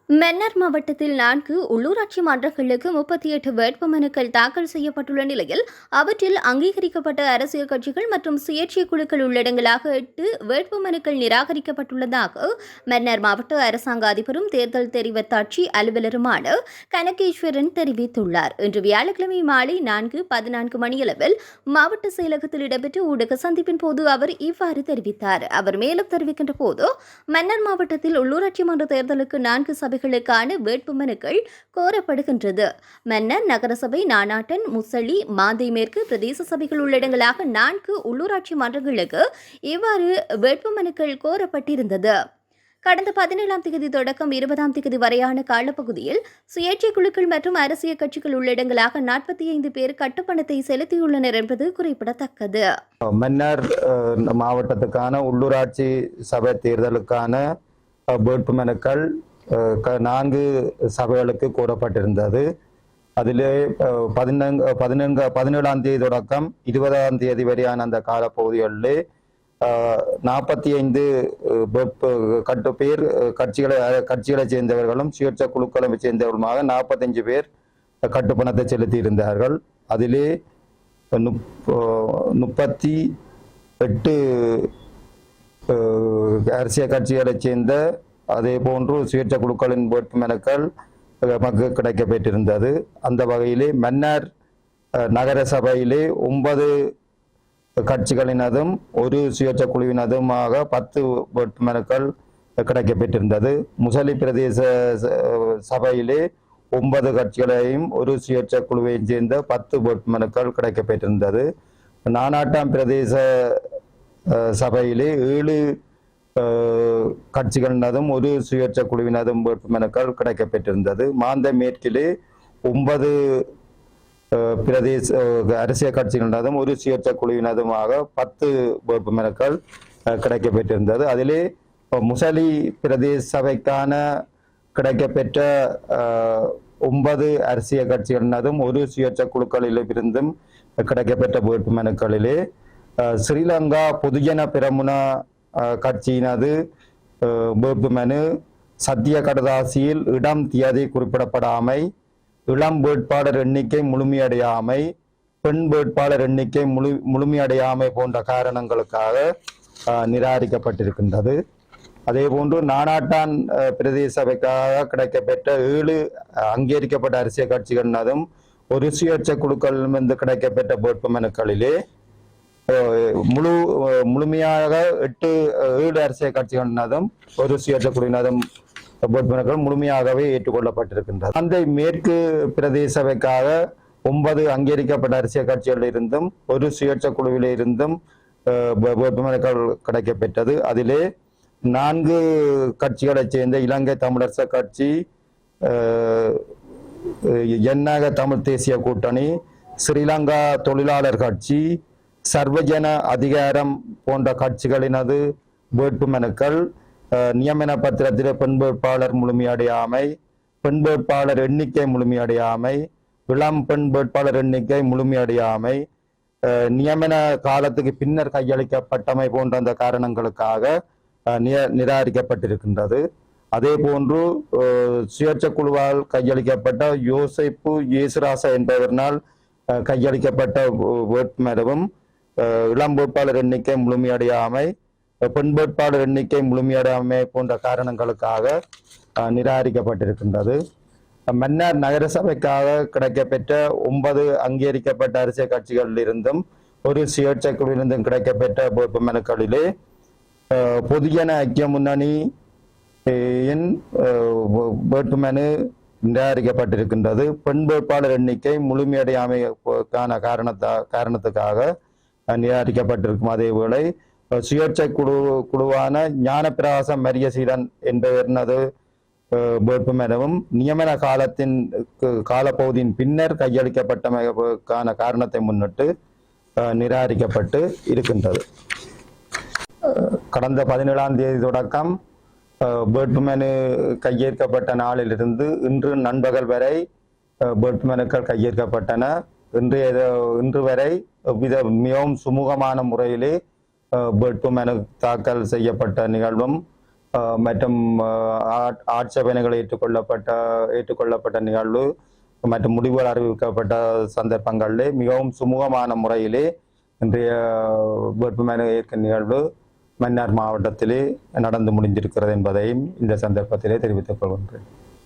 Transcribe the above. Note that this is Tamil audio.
மன்னார் மாவட்டத்தில் 4 உள்ளூராட்சி மன்றங்களுக்கு 38 வேட்புமனுக்கள் தாக்கல் செய்யப்பட்டுள்ள நிலையில் அவற்றில் அங்கீகரிக்கப்பட்ட அரசியல் கட்சிகள் மற்றும் சுயேட்சை குழுக்கள் உள்ளடங்கலாக 8 வேட்புமனுக்கள் நிராகரிக்கப்பட்டுள்ளதாக மன்னார் மாவட்ட அரசாங்க அதிபரும் தேர்தல் தெரிவத்தாட்சி அலுவலருமான கனகேஸ்வரன் தெரிவித்துள்ளார். இன்று வியாழக்கிழமை மாலை 4:14 மணியளவில் மாவட்ட செயலகத்தில் இடம்பெற்ற ஊடக சந்திப்பின் போது அவர் இவ்வாறு தெரிவித்தார். அவர் மேலும் தெரிவிக்கின்ற போது, மன்னார் மாவட்டத்தில் உள்ளூராட்சி மன்ற தேர்தலுக்கு 4 சபைகளுக்கான வேட்புமனுக்கள் கோரப்படுகின்றது. மன்னார் நகரசபை, நானாட்டன், முசலி, மாந்தை மேற்கு பிரதேச சபைகள் உள்ளடங்கலாக 4 உள்ளூராட்சி மன்றங்களுக்கு இவ்வாறு வேட்புமனுக்கள் கோரப்பட்டிருந்தது. கடந்த 17ஆம் தேதி தொடக்கம் 20ஆம் தேதி வரையான காலப்பகுதியில் சுயேட்சை குழுக்கள் மற்றும் அரசியல் கட்சிகள் உள்ளடங்கலாக 45 பேர் கட்டுப்பணத்தை செலுத்தியுள்ளனர் என்பது குறிப்பிடத்தக்கது. மன்னார் மாவட்டத்துக்கான உள்ளூராட்சி சபை தேர்தலுக்கான வேட்புமனுக்கள் 4 சபைகளுக்கு கோரப்பட்டிருந்தது. அதிலே 17ஆம் தேதி தொடக்கம் 20ஆம் தேதி வரையான அந்த காலப்பகுதிகளிலே 45 பேர் கட்சிகளை சேர்ந்தவர்களும் சுயேட்சை குழுக்களை சேர்ந்தவர்களுமாக 45 பேர் கட்டுப்பணத்தை செலுத்தி இருந்தார்கள். அதிலே 38 அரசியல் கட்சிகளை சேர்ந்த அதே போன்று சுயேட்சை குழுக்களின் வேட்புமனுக்கள் நமக்கு கிடைக்கப்பெற்றிருந்தது. அந்த வகையிலே மன்னார் நகர சபையிலே 9 கட்சிகளினதும் ஒரு சுயேட்சை குழுவினதுமாக 10 வேட்புமனுக்கள் கிடைக்கப்பெற்றிருந்தது. முசலி பிரதேச சபையிலே 9 கட்சிகளையும் ஒரு சுயேட்சை குழுவையும் சேர்ந்த 10 வேட்புமனுக்கள் கிடைக்கப்பெற்றிருந்தது. நானாட்டாம் பிரதேச சபையிலே 7 கட்சிகளினதும் ஒரு சுயேட்சை குழுவினதும் வேட்புமனுக்கள் கிடைக்கப்பெற்றிருந்தது. மாந்தை மேற்கிலே 9 பிரதேச அரசியல் கட்சிகளினதும் ஒரு சுயேட்சை குழுவினதுமாக 10 வேட்புமனுக்கள் கிடைக்கப்பெற்றிருந்தது. அதிலே முசலி பிரதேச சபைக்கான கிடைக்கப்பெற்ற 9 அரசியல் கட்சிகளினதும் ஒரு சுயேட்சை குழுக்களிலிருந்தும் கிடைக்கப்பெற்ற வேட்புமனுக்களிலே ஸ்ரீலங்கா பொதுஜன பிரமுன கட்சியினது வேட்புமனு சத்திய கடதாசியில் இடம் தியதி குறிப்பிடப்படாமை, இளம் வேட்பாளர் எண்ணிக்கை முழுமையடையாமை, பெண் வேட்பாளர் எண்ணிக்கை முழுமையடையாமை போன்ற காரணங்களுக்காக நிராகரிக்கப்பட்டிருக்கின்றது. அதே போன்று நானாட்டான் பிரதேச சபைக்காக கிடைக்கப்பெற்ற 7 அங்கீகரிக்கப்பட்ட அரசியல் கட்சிகளினதும் ஒரு சுயேட்சை குழுக்களிலிருந்து கிடைக்கப்பெற்ற வேட்புமனுக்களிலே முழுமையாக 7 அரசியல் கட்சிகளினதும் ஒரு சுயேட்சை குழுவினதும் வேட்புமனுக்கள் முழுமையாகவே ஏற்றுக்கொள்ளப்பட்டிருக்கின்றது. அந்த மேற்கு பிரதேச சபைக்காக 9 அங்கீகரிக்கப்பட்ட அரசியல் கட்சிகளில் இருந்தும் ஒரு சுயேட்சை குழுவிலே இருந்தும் வேட்புமனுக்கள் கிடைக்கப்பெற்றது. அதிலே 4 கட்சிகளைச் சேர்ந்த இலங்கை தமிழரசு கட்சி, எண்ணக தமிழ் தேசிய கூட்டணி, ஸ்ரீலங்கா தொழிலாளர் கட்சி, சர்வஜன அதிகாரம் போன்ற கட்சிகளினது வேட்புமனுக்கள் நியமன பத்திரத்திலே பெண் வேட்பாளர் முழுமையடையாமை, பெண் வேட்பாளர் எண்ணிக்கை முழுமையடையாமை, இளம் பெண் வேட்பாளர் எண்ணிக்கை முழுமையடையாமை, நியமன காலத்துக்கு பின்னர் கையளிக்கப்பட்டமை போன்ற அந்த காரணங்களுக்காக நிராகரிக்கப்பட்டிருக்கின்றது. அதே போன்று சுயேட்சை குழுவால் கையளிக்கப்பட்ட யோசிப்பு இயேசுராசா என்பவரினால் கையளிக்கப்பட்ட வேட்புமனுவும் இளம் வேட்பாளர் எண்ணிக்கை முழுமையடையாமை, பெண் வேட்பாளர் எண்ணிக்கை முழுமையடையாமை போன்ற காரணங்களுக்காக நிராகரிக்கப்பட்டிருக்கின்றது. மன்னார் நகர சபைக்காக கிடைக்கப்பெற்ற 9 அங்கீகரிக்கப்பட்ட அரசியல் கட்சிகளில் இருந்தும் ஒரு சுயேட்சை குழுவிலிருந்தும் கிடைக்கப்பெற்ற வேட்புமனுக்களிலே பொதுஜன ஐக்கிய முன்னணி வேட்புமனு நிராகரிக்கப்பட்டிருக்கின்றது. பெண் வேட்பாளர் எண்ணிக்கை முழுமையடையாமைக்கான காரணத்துக்காக நிராகரிக்கப்பட்டிருக்கும். அதேவேளை சுயேட்சை குழுவான ஞானப்பிரகாசம் மரியசீலன் என்பவரினது வேட்புமனுவும் நியமன காலப்பகுதியின் பின்னர் கையளிக்கப்பட்டமைக்கான காரணத்தை முன்னிட்டு நிராகரிக்கப்பட்டு இருக்கின்றது. கடந்த 17ஆம் தேதி தொடக்கம் வேட்புமனு கையேற்கப்பட்ட நாளிலிருந்து இன்று நண்பகல் வரை வேட்புமனுக்கள் கையேற்கப்பட்டன. இன்று வரை மிகவும் சுமூகமான முறையிலே வேட்புமனு தாக்கல் செய்யப்பட்ட நிகழ்வும் மற்றும் ஆட்சேபனைகள் ஏற்றுக்கொள்ளப்பட்ட நிகழ்வு மற்றும் முடிவுகள் அறிவிக்கப்பட்ட சந்தர்ப்பங்களிலே மிகவும் சுமூகமான முறையிலே இன்றைய வேட்புமனு ஏற்கும் நிகழ்வு மன்னார் மாவட்டத்திலே நடந்து முடிந்திருக்கிறது என்பதையும் இந்த சந்தர்ப்பத்திலே தெரிவித்துக் கொள்கின்றேன்.